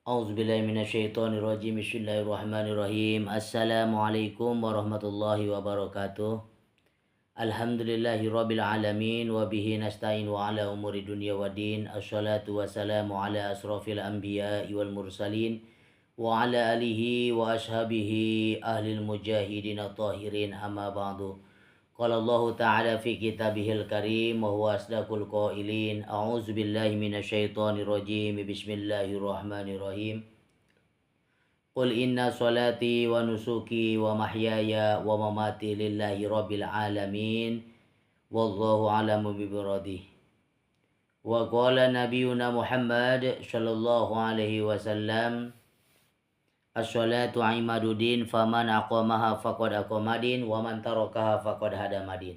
A'udzubillahiminasyaitonirrajim. Bismillahirrahmanirrahim. Assalamualaikum warahmatullahi wabarakatuh. Alhamdulillahirabbil alamin wa bihi nasta'in wa ala umuri dunya waddin. Assalatu wassalamu ala asrofil anbiya'i wal mursalin wa ala alihi wa ashabihi ahlil mujahidin at-tahirin, amma ba'du. Qala Allah ta'ala fi kitabihil karim wa huwa asdaqul qailin. A'udzubillahi minasyaitonir rajim. Bismillahirrahmanirrahim. Qul inna salati wa nusuki wa mahyaya wa mamati lillahi rabbil alamin. Wallahu a'lamu bimuradih. Wa qala nabiyuna Muhammad sallallahu alaihi wasallam, as-salatu imaduddin faman aqamaha faqad aqamadin wa man tarakaha faqad hadamadin.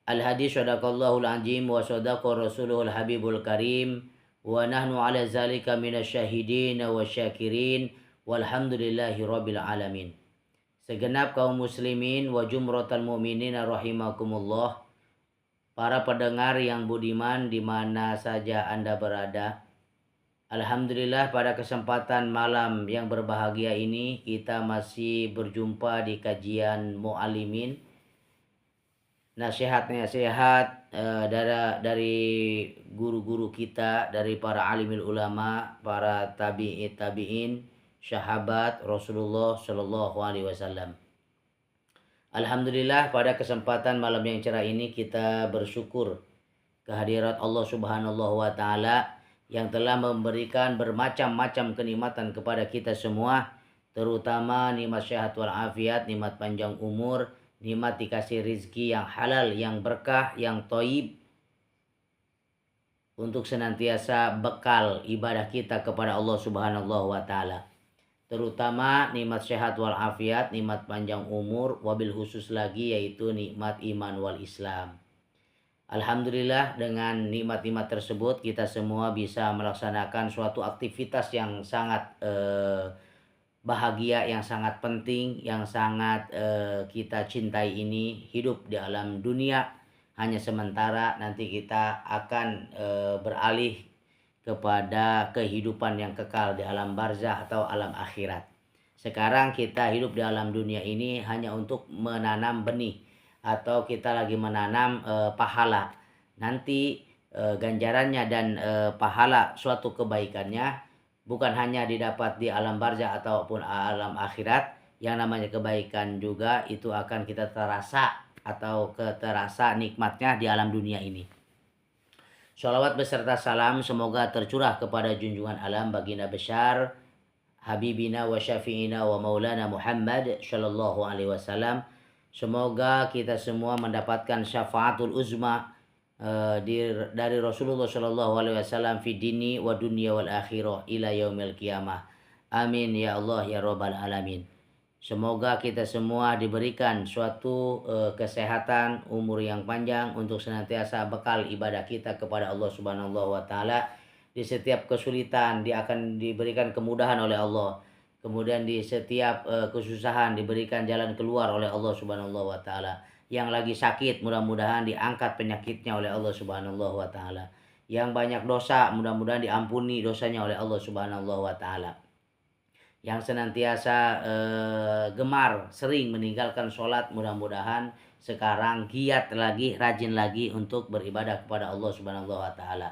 Al-hadis sadaqallahul azim wa sadaqa rasuluhul habibul karim wa nahnu ala zalika minasyahidin wa syakirin walhamdulillahi rabbil alamin. Segenap kaum muslimin wa jumratal mu'minin rahimakumullah, para pendengar yang budiman di mana saja Anda berada. Alhamdulillah, pada kesempatan malam yang berbahagia ini kita masih berjumpa di kajian Mu'alimin, nasihat-nasihat dari guru-guru kita, dari para alimil ulama, para tabi'in, sahabat Rasulullah Shallallahu Alaihi Wasallam. Alhamdulillah, pada kesempatan malam yang cerah ini kita bersyukur kehadirat Allah Subhanahu wa Ta'ala yang telah memberikan bermacam-macam kenikmatan kepada kita semua, terutama nikmat sehat wal afiat, nikmat panjang umur, nikmat dikasih rizki yang halal, yang berkah, yang thayyib, untuk senantiasa bekal ibadah kita kepada Allah Subhanahu wa Ta'ala. Terutama nikmat sehat wal afiat, nikmat panjang umur, wabil khusus lagi yaitu nikmat iman wal Islam. Alhamdulillah, dengan nikmat-nikmat tersebut kita semua bisa melaksanakan suatu aktivitas yang sangat bahagia, yang sangat penting, yang sangat kita cintai ini. Hidup di alam dunia hanya sementara, nanti kita akan beralih kepada kehidupan yang kekal di alam barzah atau alam akhirat. Sekarang kita hidup di alam dunia ini hanya untuk menanam benih, atau kita lagi menanam pahala. Nanti ganjarannya dan pahala suatu kebaikannya bukan hanya didapat di alam barzah ataupun alam akhirat. Yang namanya kebaikan juga itu akan kita terasa atau terasa nikmatnya di alam dunia ini. Sholawat beserta salam semoga tercurah kepada junjungan alam baginda besar Habibina wa syafi'ina wa maulana Muhammad sallallahu alaihi wasallam. Semoga kita semua mendapatkan syafaatul uzma dari Rasulullah Shallallahu Alaihi Wasallam fi dini wa dunia wal akhirah ila yaumil qiyamah. Amin ya Allah ya Rabbal alamin. Semoga kita semua diberikan suatu kesehatan, umur yang panjang untuk senantiasa bekal ibadah kita kepada Allah Subhanahu wa Ta'ala. Di setiap kesulitan dia akan diberikan kemudahan oleh Allah. Kemudian di setiap kesusahan diberikan jalan keluar oleh Allah Subhanahu wa Ta'ala. Yang lagi sakit mudah-mudahan diangkat penyakitnya oleh Allah Subhanahu wa Ta'ala. Yang banyak dosa mudah-mudahan diampuni dosanya oleh Allah Subhanahu wa Ta'ala. Yang senantiasa gemar sering meninggalkan sholat, mudah-mudahan sekarang giat lagi, rajin lagi untuk beribadah kepada Allah Subhanahu wa Ta'ala.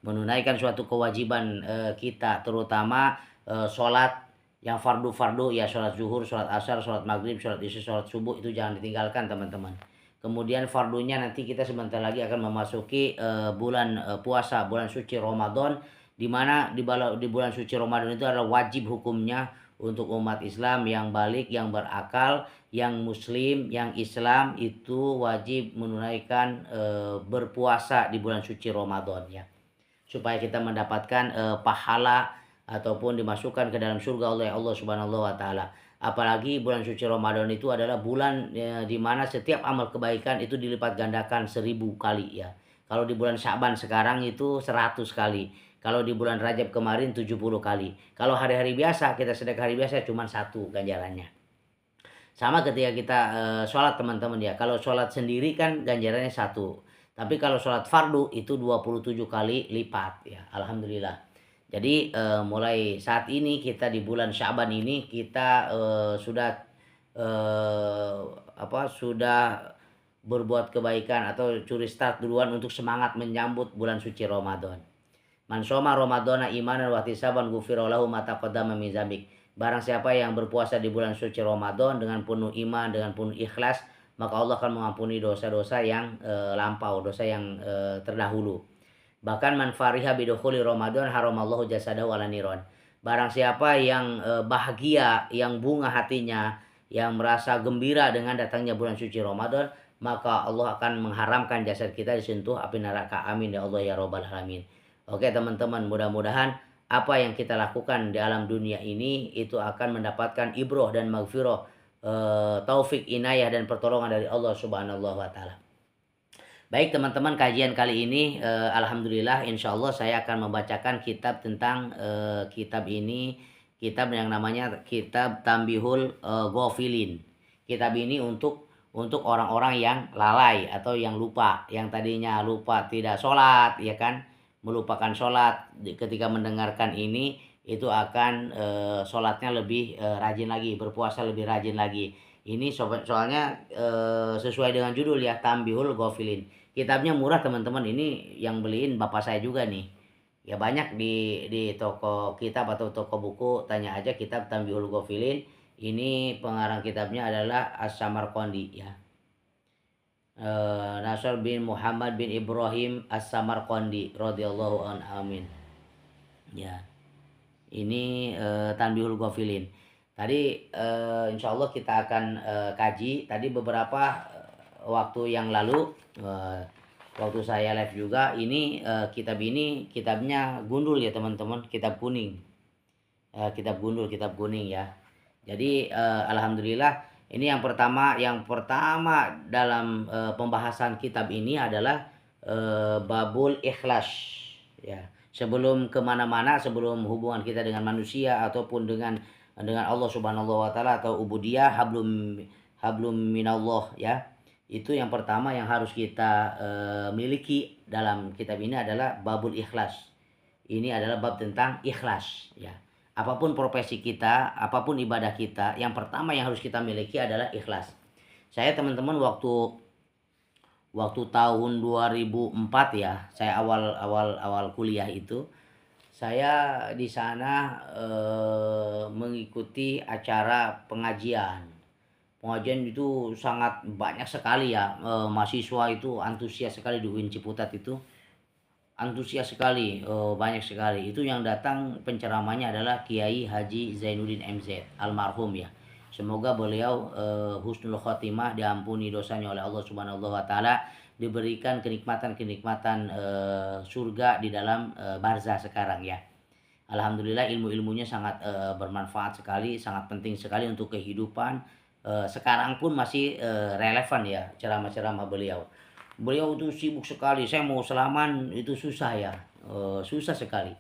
Menunaikan suatu kewajiban kita, terutama sholat yang fardu-fardu, ya sholat zuhur, sholat asar, sholat maghrib, sholat isya, sholat subuh, itu jangan ditinggalkan teman-teman. Kemudian fardunya nanti kita sebentar lagi akan memasuki bulan puasa, bulan suci Ramadan, di mana di bulan suci Ramadan itu adalah wajib hukumnya untuk umat Islam yang balik, yang berakal, yang muslim, yang Islam itu wajib menunaikan berpuasa di bulan suci Ramadan, ya, supaya kita mendapatkan pahala ataupun dimasukkan ke dalam surga oleh Allah Subhanahu wa Ta'ala. Apalagi bulan suci Ramadan itu adalah bulan di mana setiap amal kebaikan itu dilipat gandakan 1000 kali, ya. Kalau di bulan Sya'ban sekarang itu 100 kali. Kalau di bulan Rajab kemarin 70 kali. Kalau hari-hari biasa, kita sedekah hari biasa cuma 1 ganjarannya. Sama ketika kita sholat teman-teman, ya. Kalau sholat sendiri kan ganjarannya 1. Tapi kalau sholat fardu itu 27 kali lipat, ya. Alhamdulillah. Jadi mulai saat ini kita di bulan Sya'ban ini kita eh, sudah berbuat kebaikan atau curi start duluan untuk semangat menyambut bulan suci Ramadan. Man shoma Ramadana imanan wa ihtisaban ghufira lahu ma taqaddama min dzambik. Barang siapa yang berpuasa di bulan suci Ramadan dengan penuh iman, dengan penuh ikhlas, maka Allah akan mengampuni dosa-dosa yang lampau, dosa yang terdahulu. Bahkan man fariha bidukhuli Ramadan haramallahu jasadahu ala niron. Barang siapa yang bahagia, yang bunga hatinya, yang merasa gembira dengan datangnya bulan suci Ramadan, maka Allah akan mengharamkan jasad kita disentuh api neraka. Amin ya Allah ya Rabbal alamin. Oke teman-teman, mudah-mudahan apa yang kita lakukan di alam dunia ini itu akan mendapatkan ibroh dan maghfirah, taufik, inayah dan pertolongan dari Allah Subhanahu wa taala. Baik teman-teman, kajian kali ini alhamdulillah insya Allah saya akan membacakan kitab tentang kitab ini, kitab yang namanya kitab Tambihul Ghafilin. Kitab ini untuk orang-orang yang lalai atau yang lupa, yang tadinya lupa tidak sholat, ya kan, melupakan sholat, ketika mendengarkan ini itu akan sholatnya lebih rajin lagi, berpuasa lebih rajin lagi. Ini soalnya sesuai dengan judul ya, Tambihul Ghafilin. Kitabnya murah teman-teman, ini yang beliin bapak saya juga nih. Ya banyak di toko kitab atau toko buku, tanya aja kitab Tambihul Ghafilin. Ini pengarang kitabnya adalah As-Samarqandi ya. Nasr bin Muhammad bin Ibrahim As-Samarqandi radhiyallahu an, amin. Ya. Ini Tanbihul Ghafilin. Tadi insya Allah kita akan kaji. Tadi beberapa waktu yang lalu, waktu saya live juga, ini kitabnya gundul ya teman-teman, kitab kuning. Kitab gundul, kitab kuning ya. Jadi alhamdulillah ini yang pertama dalam pembahasan kitab ini adalah babul ikhlas ya. Sebelum kemana-mana, sebelum hubungan kita dengan manusia ataupun dengan Allah Subhanahu wa taala atau ubudiyah, hablum minallah ya. Itu yang pertama yang harus kita miliki dalam kitab ini adalah babul ikhlas. Ini adalah bab tentang ikhlas ya. Apapun profesi kita, apapun ibadah kita, yang pertama yang harus kita miliki adalah ikhlas. Saya teman-teman waktu tahun 2004 ya, saya awal kuliah itu, saya di sana mengikuti acara pengajian. Pengajian itu sangat banyak sekali ya, mahasiswa itu antusias sekali di UIN Ciputat itu. Antusias sekali, banyak sekali. Itu yang datang penceramahnya adalah Kiai Haji Zainuddin MZ, almarhum ya. Semoga beliau husnul khotimah, diampuni dosanya oleh Allah Subhanahu wa taala, diberikan kenikmatan-kenikmatan surga di dalam barzah sekarang ya. Alhamdulillah ilmu-ilmunya sangat bermanfaat sekali, sangat penting sekali untuk kehidupan. Sekarang pun masih relevan ya ceramah-ceramah beliau. Beliau itu sibuk sekali, saya mau salaman itu susah ya, susah sekali.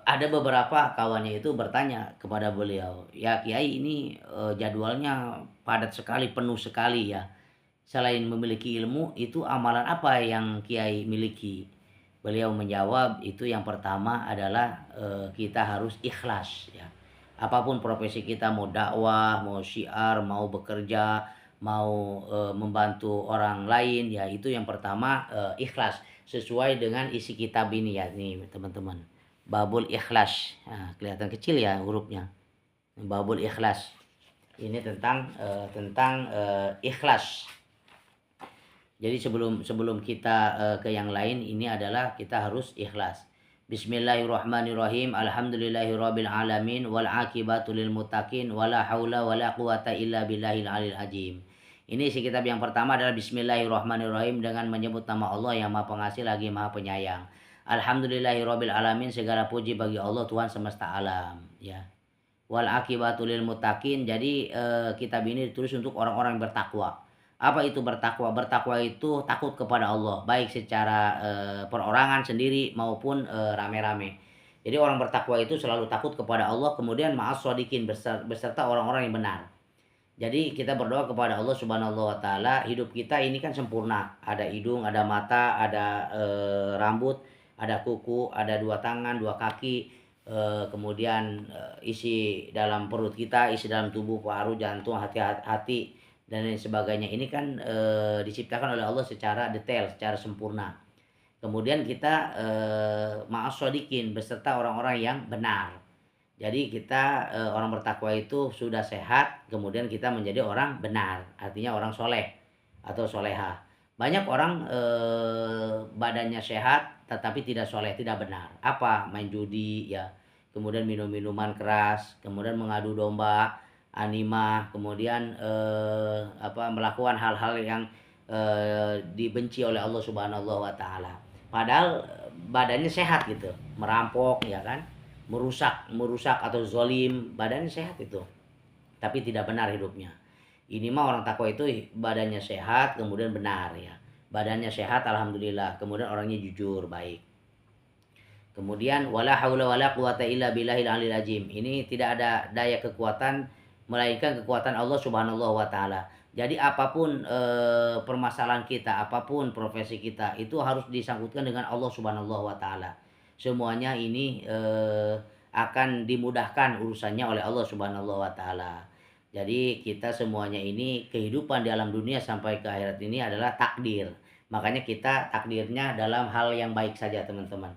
Ada beberapa kawannya itu bertanya kepada beliau, ya Kiai ini jadwalnya padat sekali, penuh sekali ya. Selain memiliki ilmu, itu amalan apa yang Kiai miliki? Beliau menjawab, itu yang pertama adalah kita harus ikhlas ya. Apapun profesi kita, mau dakwah, mau syiar, mau bekerja, mau membantu orang lain ya, itu yang pertama ikhlas, sesuai dengan isi kitab ini ya. Nih teman-teman, babul ikhlas, nah, kelihatan kecil ya hurufnya, babul ikhlas. Ini tentang ikhlas. Jadi sebelum kita ke yang lain, ini adalah kita harus ikhlas. Bismillahirrahmanirrahim. Alhamdulillahirabbil alamin wal aqibatu lil muttaqin wala haula wala quwata illa billahil aliyil azim. Ini isi kitab yang pertama adalah Bismillahirrahmanirrahim, dengan menyebut nama Allah yang Maha Pengasih lagi Maha Penyayang. Alhamdulillahirabbil alamin, segala puji bagi Allah Tuhan semesta alam ya. Wal aqibatu lil muttaqin, jadi kitab ini ditulis untuk orang-orang yang bertakwa. Apa itu bertakwa? Bertakwa itu takut kepada Allah, baik secara perorangan sendiri maupun rame-rame. Jadi orang bertakwa itu selalu takut kepada Allah, kemudian ma'as shodiqin, beserta orang-orang yang benar. Jadi kita berdoa kepada Allah Subhanahu wa taala, hidup kita ini kan sempurna, ada hidung, ada mata, ada rambut, ada kuku, ada 2 tangan, 2 kaki, kemudian isi dalam perut kita, isi dalam tubuh, paru, jantung, hati dan lain sebagainya. Ini kan diciptakan oleh Allah secara detail, secara sempurna. Kemudian kita ma'as shodiqin, beserta orang-orang yang benar. Jadi kita orang bertakwa itu sudah sehat, kemudian kita menjadi orang benar, artinya orang soleh atau soleha. Banyak orang badannya sehat tetapi tidak soleh, tidak benar. Apa? Main judi ya, kemudian minum minuman keras, kemudian mengadu domba, anima, kemudian melakukan hal-hal yang dibenci oleh Allah Subhanahu wa taala. Padahal badannya sehat gitu, merampok ya kan, merusak atau zolim, badannya sehat itu, tapi tidak benar hidupnya. Ini mah orang takwa itu badannya sehat kemudian benar ya, badannya sehat alhamdulillah, kemudian orangnya jujur baik. Kemudian wala haula wala quwata illa billahil aliyil azim, ini tidak ada daya kekuatan melainkan kekuatan Allah Subhanahu wa taala. Jadi apapun permasalahan kita, apapun profesi kita, itu harus disangkutkan dengan Allah Subhanahu wa taala. Semuanya ini akan dimudahkan urusannya oleh Allah Subhanahu wa taala. Jadi kita semuanya ini kehidupan di alam dunia sampai ke akhirat ini adalah takdir. Makanya kita takdirnya dalam hal yang baik saja teman-teman.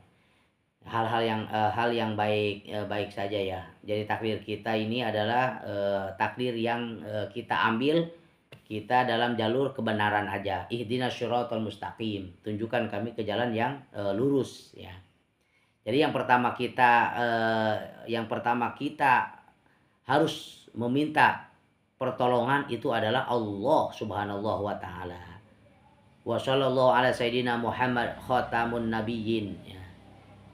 Hal yang baik saja ya. Jadi takdir kita ini adalah takdir yang kita ambil, kita dalam jalur kebenaran aja. Ihdinas syiratal mustaqim, tunjukkan kami ke jalan yang lurus ya. Jadi yang pertama kita harus meminta pertolongan itu adalah Allah Subhanahu wa taala. Wa sallallahu ala sayyidina Muhammad khatamun nabiyyin ya.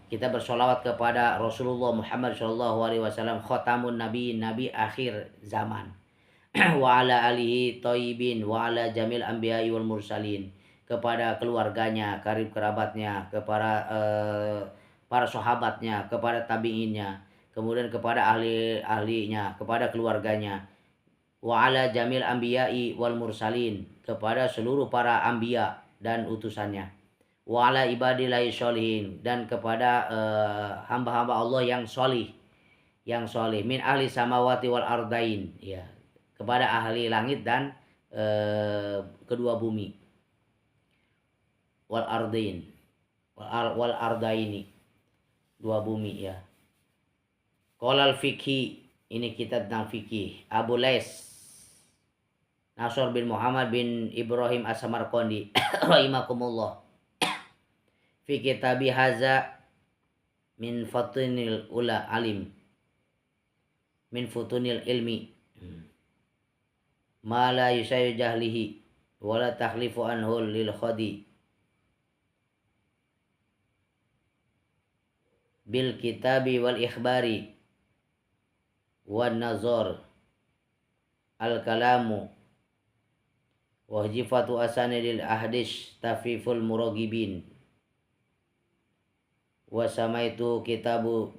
Kita bersolawat kepada Rasulullah Muhammad sallallahu alaihi wasallam khatamun nabiyyin, nabi akhir zaman. Wa ala alihi thayyibin wa ala jamil anbiya'i wal mursalin, kepada keluarganya, karib kerabatnya, kepada para sahabatnya, kepada tabi'innya, kemudian kepada ahli-ahlinya, kepada keluarganya. Wa ala jamil anbiya'i wal mursalin, kepada seluruh para anbiya dan utusannya. Wa ala ibadillahi sholihin, dan kepada hamba-hamba Allah yang solih, min ahli samawati wal ardain ya, kepada ahli langit dan kedua bumi, wal ardain wal ardaini, dua bumi ya. Qolal fikhi, ini kitab tentang fikih. Abu Lais Nasr bin Muhammad bin Ibrahim As-Samarqandi rahimakumullah fi kitabi haza min fatunil ula alim min futunil ilmi ma la yusayu jahlihi wa la takhlifu anhu lil khadi bil kitabi wal ikhbari wan nazar al kalamu wajifatu asanidil ahdis tafiful muragibin wa samaitu kitabu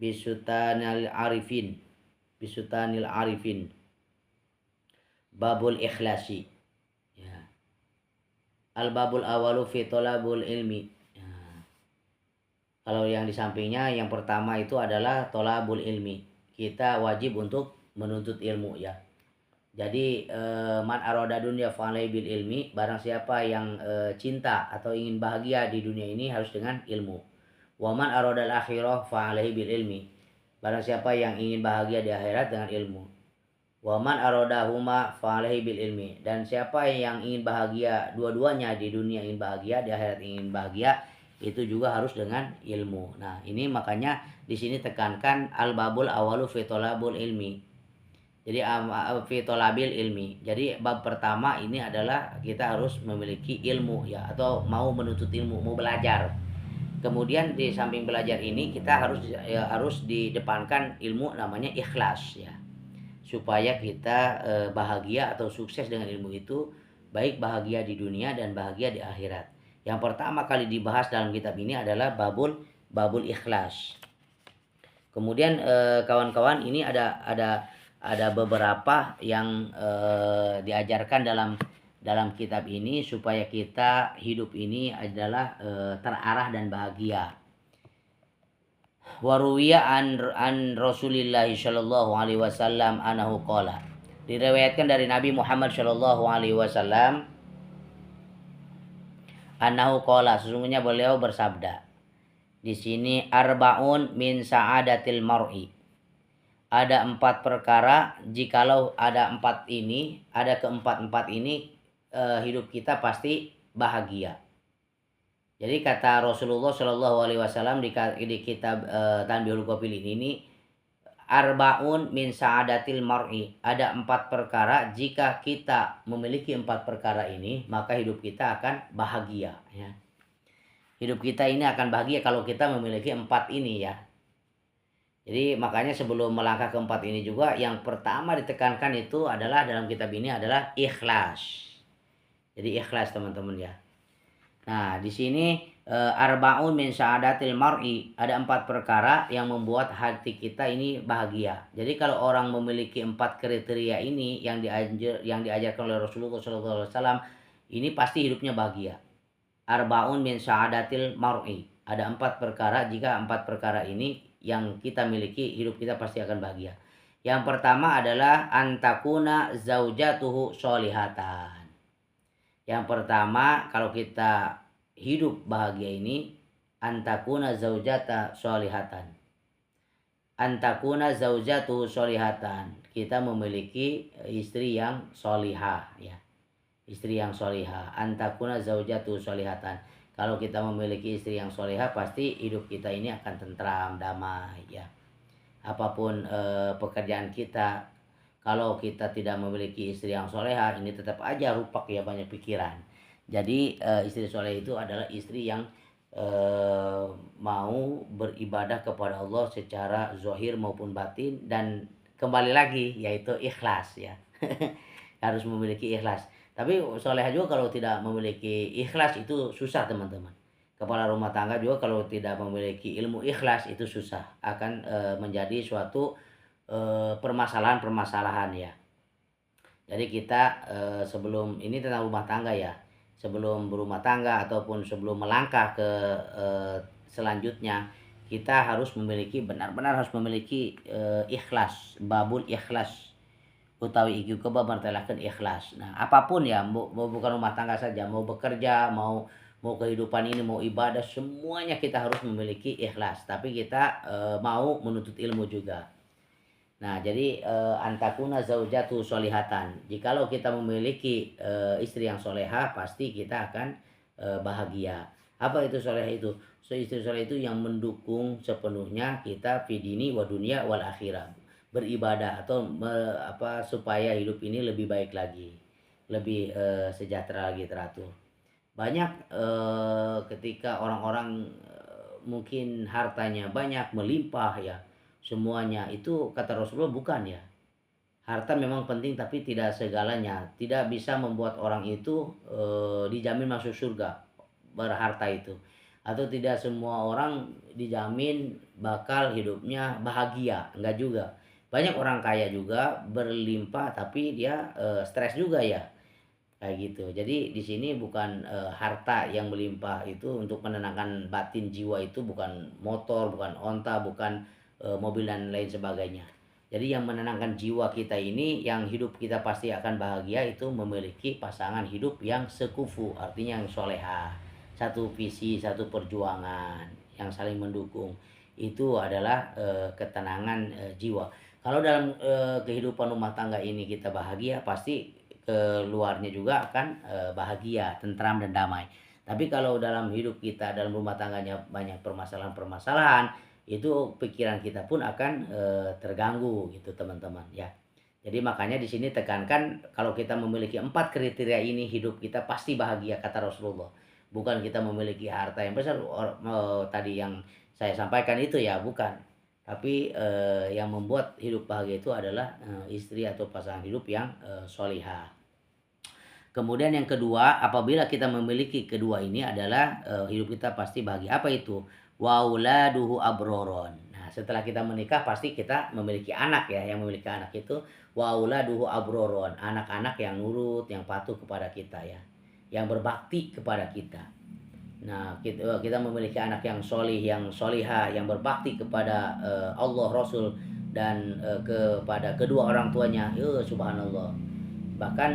bisutanil arifin babul ikhlasi ya. Al babul awalu fi tolabul ilmi ya. Kalau yang di sampingnya, yang pertama itu adalah tolabul ilmi, kita wajib untuk menuntut ilmu ya. Jadi man aroda dunya fa'alai bil ilmi, barang siapa yang cinta atau ingin bahagia di dunia ini harus dengan ilmu. Wa man aroda al akhirah fa'alai bil ilmi, barang siapa yang ingin bahagia di akhirat dengan ilmu. Wa man aroda huma fa'alai bil ilmi, dan siapa yang ingin bahagia dua-duanya, di dunia ingin bahagia, di akhirat ingin bahagia, itu juga harus dengan ilmu. Nah ini makanya di sini tekankan al babul awalu fi tolabul ilmi. Jadi fi tolabil ilmi. Jadi bab pertama ini adalah kita harus memiliki ilmu ya, atau mau menuntut ilmu, mau belajar. Kemudian di samping belajar ini kita harus didepankan ilmu namanya ikhlas ya. Supaya kita bahagia atau sukses dengan ilmu itu, baik bahagia di dunia dan bahagia di akhirat. Yang pertama kali dibahas dalam kitab ini adalah babul ikhlas. Kemudian kawan-kawan, ini ada beberapa yang diajarkan dalam dalam kitab ini supaya kita hidup ini adalah terarah dan bahagia. Waruwiya an Rasulillah sallallahu alaihi wasallam anahu qala. Diriwayatkan dari Nabi Muhammad sallallahu alaihi wasallam anahu qala, sesungguhnya beliau bersabda. Di sini arbaun min sa'adatil mar'i. Ada 4 perkara, jikalau ada 4 ini, ada keempat-empat ini, hidup kita pasti bahagia. Jadi kata Rasulullah Shallallahu Alaihi Wasallam di kitab Tanbihul Ghafilin ini, arbaun min sa'adatil mar'i, ada 4 perkara, jika kita memiliki 4 perkara ini maka hidup kita akan bahagia ya. Hidup kita ini akan bahagia kalau kita memiliki 4 ini ya. Jadi makanya sebelum melangkah ke 4 ini juga, yang pertama ditekankan itu adalah dalam kitab ini adalah ikhlas. Jadi ikhlas teman-teman ya. Nah, di sini arbaun min sa'adatil mar'i, ada 4 perkara yang membuat hati kita ini bahagia. Jadi kalau orang memiliki 4 kriteria ini yang diajarkan oleh Rasulullah SAW, ini pasti hidupnya bahagia. Arbaun min sa'adatil mar'i, ada 4 perkara, jika 4 perkara ini yang kita miliki, hidup kita pasti akan bahagia. Yang pertama adalah antakuna zaujatuhu sholihatan. Yang pertama, kalau kita hidup bahagia ini, antakuna zaujata sholihatan. Antakuna zaujatu sholihatan. Kita memiliki istri yang sholihah ya. Istri yang sholihah. Antakuna zaujatu sholihatan. Kalau kita memiliki istri yang sholihah, pasti hidup kita ini akan tentram, damai ya. Apapun pekerjaan kita, kalau kita tidak memiliki istri yang soleha, ini tetap aja rupak ya, banyak pikiran. Jadi istri soleh itu adalah istri yang mau beribadah kepada Allah secara zahir maupun batin, dan kembali lagi yaitu ikhlas ya. Harus memiliki ikhlas. Tapi soleha juga kalau tidak memiliki ikhlas itu susah teman-teman. Kepala rumah tangga juga kalau tidak memiliki ilmu ikhlas itu susah, akan menjadi suatu permasalahan-permasalahan ya. Jadi kita sebelum ini tentang rumah tangga ya, sebelum berumah tangga ataupun sebelum melangkah ke selanjutnya, kita harus memiliki, benar-benar harus memiliki ikhlas, babul ikhlas utawi iki coba martelakeun ikhlas. Nah, apapun ya, mau bukan rumah tangga saja, mau bekerja, mau kehidupan ini, mau ibadah, semuanya kita harus memiliki ikhlas. Tapi kita mau menuntut ilmu juga. Nah, jadi antakuna zaujatu sholihatan. Jikalau kita memiliki istri yang soleha, pasti kita akan bahagia. Apa itu soleha itu? So, istri soleha itu yang mendukung sepenuhnya kita fidini wa dunia wal akhirah. Beribadah atau supaya hidup ini lebih baik lagi, lebih sejahtera lagi, teratur. Banyak ketika orang-orang mungkin hartanya banyak, melimpah ya, semuanya itu kata Rasulullah bukan ya. Harta memang penting tapi tidak segalanya. Tidak bisa membuat orang itu dijamin masuk surga berharta itu. Atau tidak semua orang dijamin bakal hidupnya bahagia, enggak juga. Banyak orang kaya juga berlimpah tapi dia stres juga ya. Kayak gitu. Jadi di sini bukan harta yang melimpah itu untuk menenangkan batin jiwa, itu bukan motor, bukan onta, bukan mobil dan lain sebagainya. Jadi yang menenangkan jiwa kita ini, yang hidup kita pasti akan bahagia, itu memiliki pasangan hidup yang sekufu, artinya yang soleha, satu visi, satu perjuangan, yang saling mendukung. Itu adalah ketenangan jiwa. Kalau dalam kehidupan rumah tangga ini kita bahagia, pasti keluarnya juga akan bahagia, tentram dan damai. Tapi kalau dalam hidup kita, dalam rumah tangganya banyak permasalahan-permasalahan, itu pikiran kita pun akan terganggu gitu teman-teman ya. Jadi makanya di sini tekankan, kalau kita memiliki 4 kriteria ini, hidup kita pasti bahagia kata Rasulullah. Bukan kita memiliki harta yang besar tadi yang saya sampaikan itu ya, bukan. Tapi yang membuat hidup bahagia itu adalah istri atau pasangan hidup yang solihah. Kemudian yang kedua, apabila kita memiliki kedua ini adalah hidup kita pasti bahagia. Apa itu? Wauladuhu abroron. Nah, setelah kita menikah pasti kita memiliki anak ya, yang memiliki anak itu wa auladuhu abroron, anak-anak yang nurut, yang patuh kepada kita ya, yang berbakti kepada kita. Nah, kita memiliki anak yang solih, yang solihah, yang berbakti kepada Allah, Rasul, dan kepada kedua orang tuanya. Subhanallah. Bahkan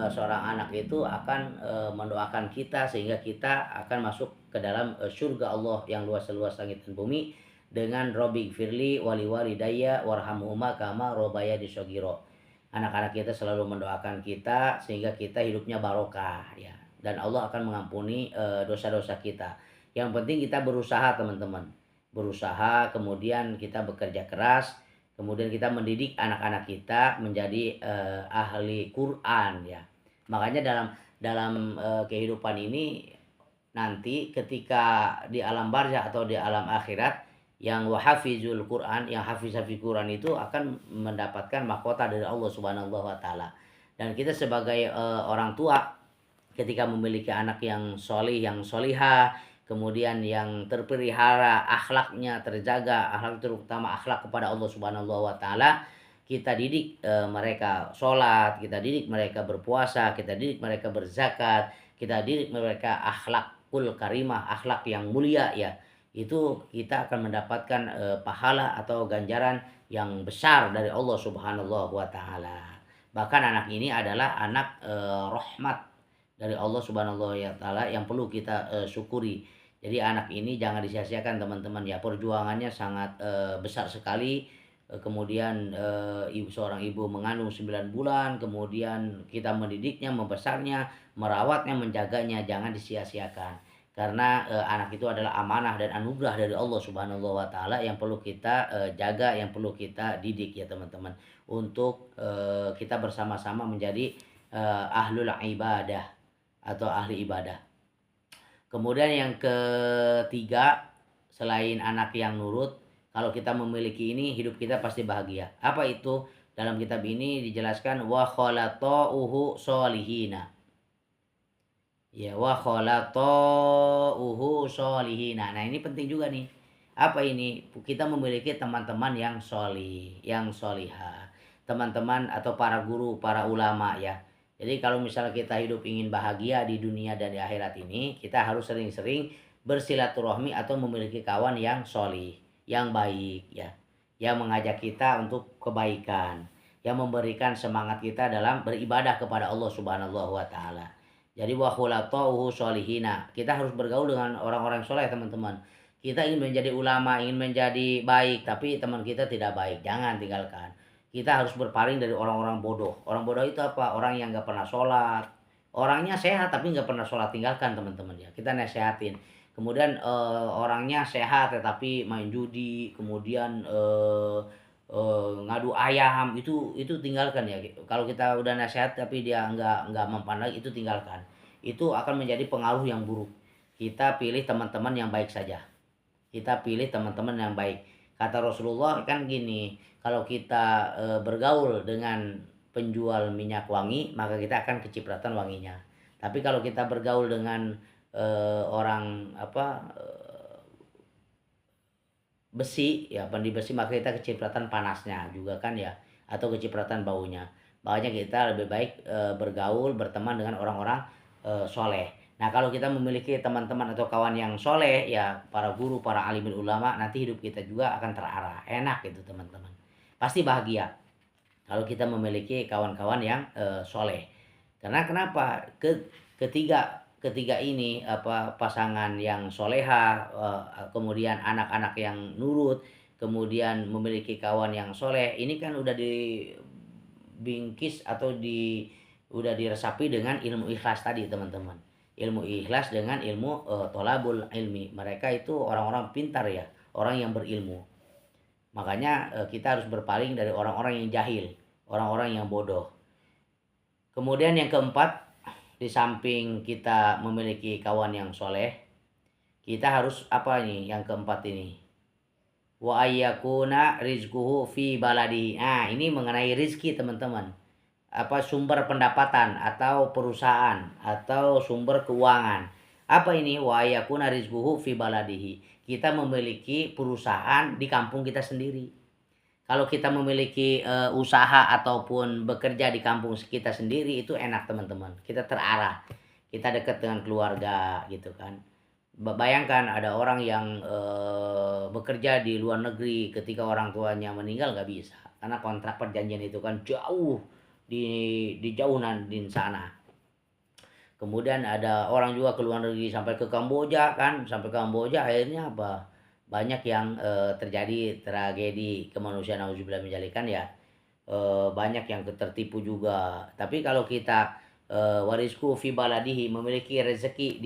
seorang anak itu akan mendoakan kita sehingga kita akan masuk ke dalam surga Allah yang luas-luas langit dan bumi dengan Robi firli wali walidayya warhamhuma kama robayani shogiro. Anak-anak kita selalu mendoakan kita sehingga kita hidupnya barokah ya, dan Allah akan mengampuni dosa-dosa kita. Yang penting kita berusaha teman-teman, berusaha, kemudian kita bekerja keras, kemudian kita mendidik anak-anak kita menjadi ahli Quran ya. Makanya dalam kehidupan ini nanti ketika di alam barzah atau di alam akhirat, yang wahafizul Quran, yang hafiz-hafiz Quran itu akan mendapatkan mahkota dari Allah Subhanahu wa taala. Dan kita sebagai orang tua ketika memiliki anak yang solih, yang solihah, kemudian yang terpelihara akhlaknya, terjaga akhlak, terutama akhlak kepada Allah Subhanahu wa taala, kita didik mereka sholat, kita didik mereka berpuasa, kita didik mereka berzakat, kita didik mereka akhlakul karimah, akhlak yang mulia ya, itu kita akan mendapatkan pahala atau ganjaran yang besar dari Allah Subhanahu wa taala. Bahkan anak ini adalah anak rahmat dari Allah Subhanahu wa taala yang perlu kita syukuri. Jadi anak ini jangan disia-siakan teman-teman ya, perjuangannya sangat besar sekali. Kemudian seorang ibu mengandung 9 bulan, kemudian kita mendidiknya, membesarnya, merawatnya, menjaganya, jangan disia-siakan. Karena anak itu adalah amanah dan anugerah dari Allah Subhanahu wa taala yang perlu kita jaga, yang perlu kita didik ya teman-teman, untuk kita bersama-sama menjadi ahlul ibadah atau ahli ibadah. Kemudian yang ketiga, selain anak yang nurut, kalau kita memiliki ini, hidup kita pasti bahagia. Apa itu? Dalam kitab ini dijelaskan wa khalatauhu solihina. Ya, wa khalatauhu solihina. Nah, ini penting juga nih. Apa ini? Kita memiliki teman-teman yang solih, yang solihah. Teman-teman atau para guru, para ulama ya. Jadi kalau misalnya kita hidup ingin bahagia di dunia dan di akhirat ini, kita harus sering-sering bersilaturahmi atau memiliki kawan yang solih, yang baik ya. Yang mengajak kita untuk kebaikan, yang memberikan semangat kita dalam beribadah kepada Allah Subhanahu wa taala. Jadi wa khulatauhu solihina. Kita harus bergaul dengan orang-orang soleh teman-teman. Kita ingin menjadi ulama, ingin menjadi baik, tapi teman kita tidak baik. Jangan tinggalkan. Kita harus berpaling dari orang-orang bodoh. Orang bodoh itu apa? Orang yang gak pernah sholat. Orangnya sehat tapi gak pernah sholat. Tinggalkan teman-teman ya. Kita nasehatin. Kemudian orangnya sehat tetapi main judi. Kemudian ngadu ayam, itu tinggalkan ya. Kalau kita udah nasihat tapi dia nggak mempan lagi, itu tinggalkan. Itu akan menjadi pengaruh yang buruk. Kita pilih teman-teman yang baik saja. Kita pilih teman-teman yang baik. Kata Rasulullah kan gini, kalau kita bergaul dengan penjual minyak wangi, maka kita akan kecipratan wanginya. Tapi kalau kita bergaul dengan orang besi ya, pandi besi, maka kita kecipratan panasnya juga kan ya, atau kecipratan baunya. Makanya kita lebih baik bergaul, berteman dengan orang-orang soleh. Nah kalau kita memiliki teman-teman atau kawan yang soleh ya, para guru, para alimul ulama, nanti hidup kita juga akan terarah, enak gitu teman-teman. Pasti bahagia kalau kita memiliki kawan-kawan yang soleh. Karena kenapa? Ketiga ini pasangan yang soleha, kemudian anak-anak yang nurut, kemudian memiliki kawan yang soleh, ini kan udah dibingkis atau udah diresapi dengan ilmu ikhlas tadi teman-teman. Ilmu ikhlas dengan ilmu tolabul ilmi. Mereka itu orang-orang pintar ya, orang yang berilmu. Makanya kita harus berpaling dari orang-orang yang jahil, orang-orang yang bodoh. Kemudian yang keempat, di samping kita memiliki kawan yang soleh, kita harus apa nih yang keempat ini? Wa ayyakuna rizquhu fi baladihi. Nah, ini mengenai rizki teman-teman. Apa sumber pendapatan atau perusahaan atau sumber keuangan. Apa ini? Wa ayyakuna rizquhu fi baladihi. kita memiliki perusahaan di kampung kita sendiri. Kalau kita memiliki, usaha ataupun bekerja di kampung kita sendiri itu enak teman-teman, kita terarah, kita dekat dengan keluarga gitu kan. Bayangkan ada orang yang, bekerja di luar negeri ketika orang tuanya meninggal nggak bisa, karena kontrak perjanjian itu kan jauh di jauhan di sana. Kemudian ada orang juga ke luar negeri sampai ke Kamboja kan, sampai Kamboja akhirnya apa, banyak yang, terjadi tragedi kemanusiaan nauzubillah min dzalik kan ya, banyak yang tertipu juga. Tapi kalau kita, warisku fi baladihi, memiliki rezeki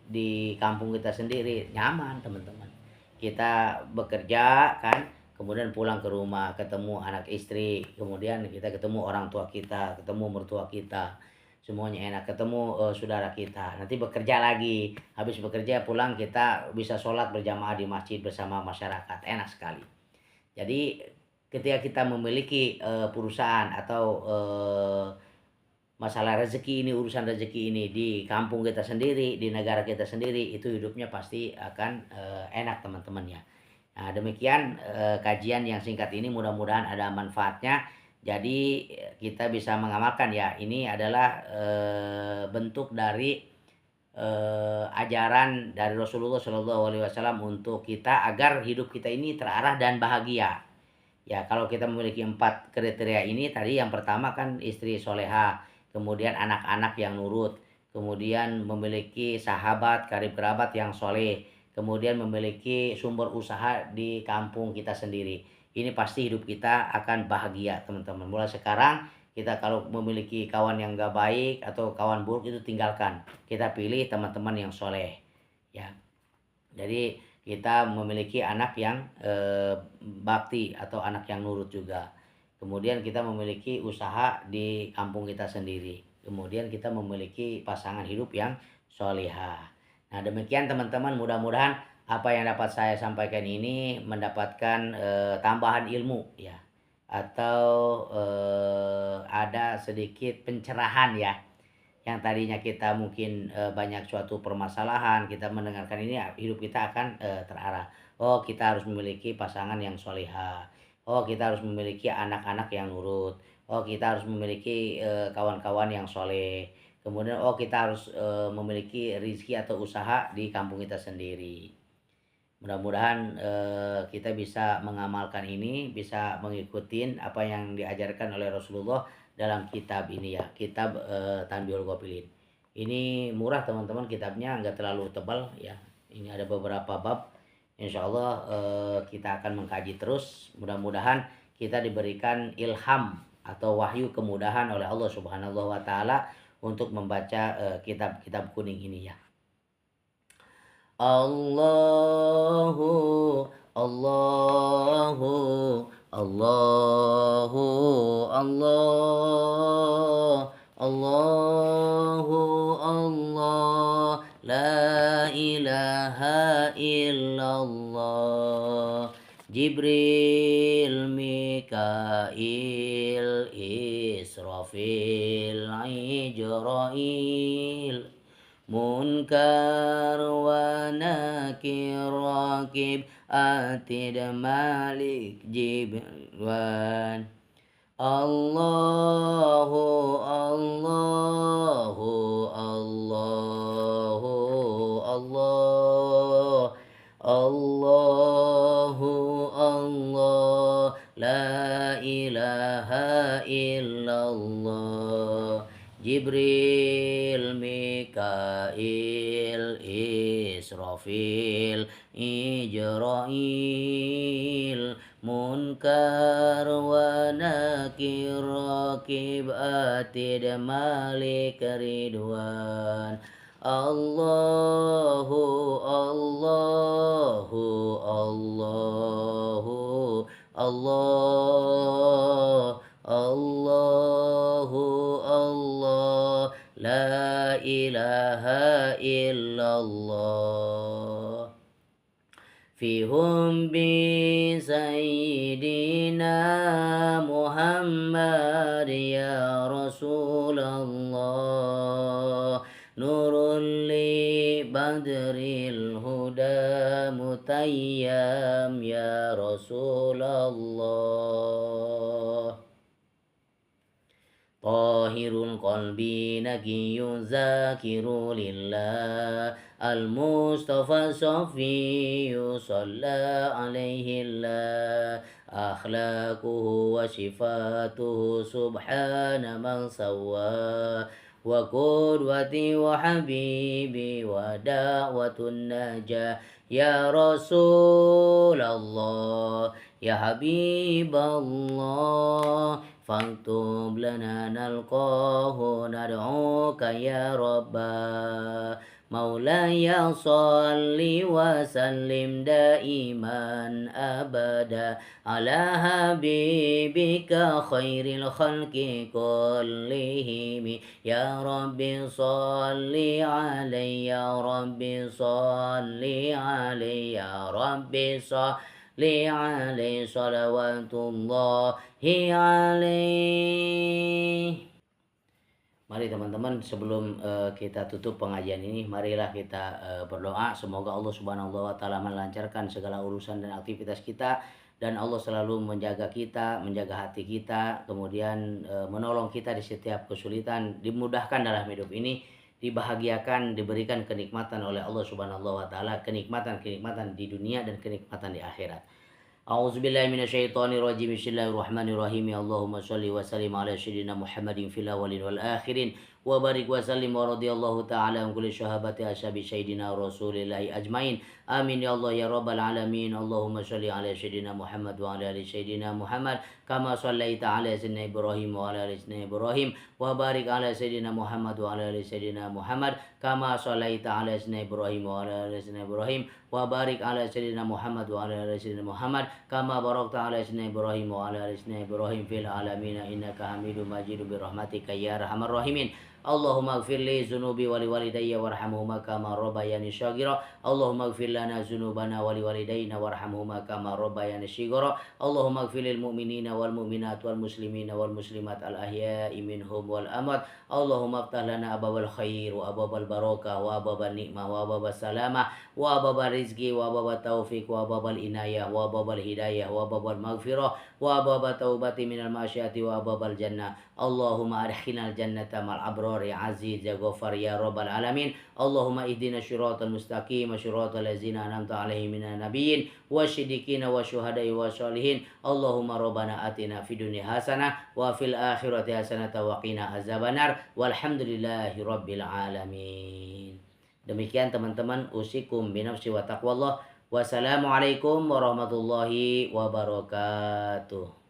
di kampung kita sendiri, nyaman teman-teman. Kita bekerja kan, kemudian pulang ke rumah, ketemu anak istri, kemudian kita ketemu orang tua kita, ketemu mertua kita, semuanya enak, ketemu, saudara kita, nanti bekerja lagi, habis bekerja pulang kita bisa sholat berjamaah di masjid bersama masyarakat, enak sekali. Jadi ketika kita memiliki, perusahaan atau, masalah rezeki ini, urusan rezeki ini di kampung kita sendiri, di negara kita sendiri, itu hidupnya pasti akan, enak teman-teman ya. Nah demikian, kajian yang singkat ini mudah-mudahan ada manfaatnya. Jadi kita bisa mengamalkan ya, ini adalah, bentuk dari, ajaran dari Rasulullah SAW untuk kita agar hidup kita ini terarah dan bahagia. Ya kalau kita memiliki 4 kriteria ini tadi, yang pertama kan istri soleha, kemudian anak-anak yang nurut, kemudian memiliki sahabat, karib kerabat yang soleh, kemudian memiliki sumber usaha di kampung kita sendiri. Ini pasti hidup kita akan bahagia teman-teman. Mulai sekarang kita kalau memiliki kawan yang gak baik atau kawan buruk itu tinggalkan. Kita pilih teman-teman yang soleh. Ya, jadi kita memiliki anak yang, bakti atau anak yang nurut juga. Kemudian kita memiliki usaha di kampung kita sendiri. Kemudian kita memiliki pasangan hidup yang solihah. Nah demikian teman-teman, mudah-mudahan apa yang dapat saya sampaikan ini mendapatkan, tambahan ilmu ya, atau, ada sedikit pencerahan ya. Yang tadinya kita mungkin, banyak suatu permasalahan, kita mendengarkan ini hidup kita akan, terarah. Oh kita harus memiliki pasangan yang solihah. Oh kita harus memiliki anak-anak yang nurut. Oh kita harus memiliki, kawan-kawan yang soleh. Kemudian oh kita harus, memiliki rizki atau usaha di kampung kita sendiri. Mudah-mudahan, kita bisa mengamalkan ini, bisa mengikuti apa yang diajarkan oleh Rasulullah dalam kitab ini ya, kitab, Tanbihul Ghafilin. Ini murah teman-teman, kitabnya nggak terlalu tebal ya. Ini ada beberapa bab. Insyaallah, kita akan mengkaji terus. Mudah-mudahan kita diberikan ilham atau wahyu kemudahan oleh Allah Subhanahu wa taala untuk membaca, kitab-kitab kuning ini ya. Allahu Allahu Allahu Allah Allahu Allah la ilaha illallah. Jibril, Mikail, Israfil, Ijrail, Munkar wa Nakir, Rakib, Atid, Malik, Jibwan. Allahu Allahu Allahu Allah Allahu Allah la ilaha illallah. Jibril, Mikail, Israfil, Ijrail, Munkar wa Nakir, Rakib, Atid, Malik, Ridwan. Allahu Allahu Allahu Allah Allahu Allah la ilaha illallah. Fihum bi Sayyidina Muhammad ya Rasulullah, nurul li badril huda تيام يا رسول الله. طاهر القلب نقي ذاكر لله المصطفى الصفي صلى عليه الله أخلاقه وصفاته سبحان من سواه وقدوتي وحبيبي ودعوة النجاة يا رسول الله يا حبيب الله فاكتب لنا نلقاه ندعوك يا ربا مولاي صل وسلم دائما أبدا على حبيبك خير الخلق كلهم يا رب صل عليه يا رب صل عليه يا رب صل عليه صلوات الله عليه. Mari teman-teman, sebelum kita tutup pengajian ini, marilah kita berdoa semoga Allah Subhanahu wa taala melancarkan segala urusan dan aktivitas kita, dan Allah selalu menjaga kita, menjaga hati kita, kemudian menolong kita di setiap kesulitan, dimudahkan dalam hidup ini, dibahagiakan, diberikan kenikmatan oleh Allah Subhanahu wa taala, kenikmatan di dunia dan kenikmatan di akhirat. A'udzubillahi minasyaitonirrajim. Bismillahirrahmanirrahim. Allahumma shalli wa sallim ala sayyidina Muhammadin fil awwalin wal akhirin wa barik wa sallim wa radhiyallahu ta'ala an kulli sahabati ashabi sayyidina Rasulillahi ajmain. Amin ya Allah ya rabbal alamin. Allahumma shalli ala sayyidina Muhammad wa ala ali sayyidina Muhammad kama shallaita ala sayyidina Ibrahim wa ala ali sayyidina Ibrahim wa barik ala sayyidina Muhammad wa ala ali sayyidina Muhammad kama shallaita ala sayyidina Ibrahim wa ala ali sayyidina Ibrahim wa barik ala sayyidina Muhammad wa ala ali sayyidina Muhammad kama barakta ala sayyidina Ibrahim wa ala ali sayyidina Ibrahim fil alamin innaka Hamidum Majid bi rahmatika ya arhamar rahimin. Allahumma ighfir li dzunubi wa liwalidayya warhamhuma kama rabbayani shaghira. Allahumma ighfir lana dzunubana wa liwalidayna warhamhuma kama rabbayani shighara. Allahumma ighfir lil mu'minina wal mu'minat wal muslimina wal muslimat al ahya'i minhum wal amwat. Allahumma iftah lana abwabal khair wa abwabal barakah wa abwabal nikmah wa abwabal salamah wa abwabal rizqi wa abwabal taufiq wa abwabal inayah wa abwabal hidayah wa abwabal maghfirah wa abwabal taubati minal ma'asyati wa abwabal jannah. Allahumma adkhilnal jannata mal abrar ya aziz ya ghafar ya rabbal alamin. Allahumma ihdina syiratal mustaqim syiratal ladzina an'amta 'alaihim minan nabiyyin wasyiddiqina wasyuhada'i wasyolihin. Allahumma rabbana atina fid dunya hasanah wa fil akhirati hasanah wa qina azabannar walhamdulillahi rabbil alamin. Demikian teman-teman, usikum binafsi wa taqwallah. Wassalamualaikum warahmatullahi wabarakatuh.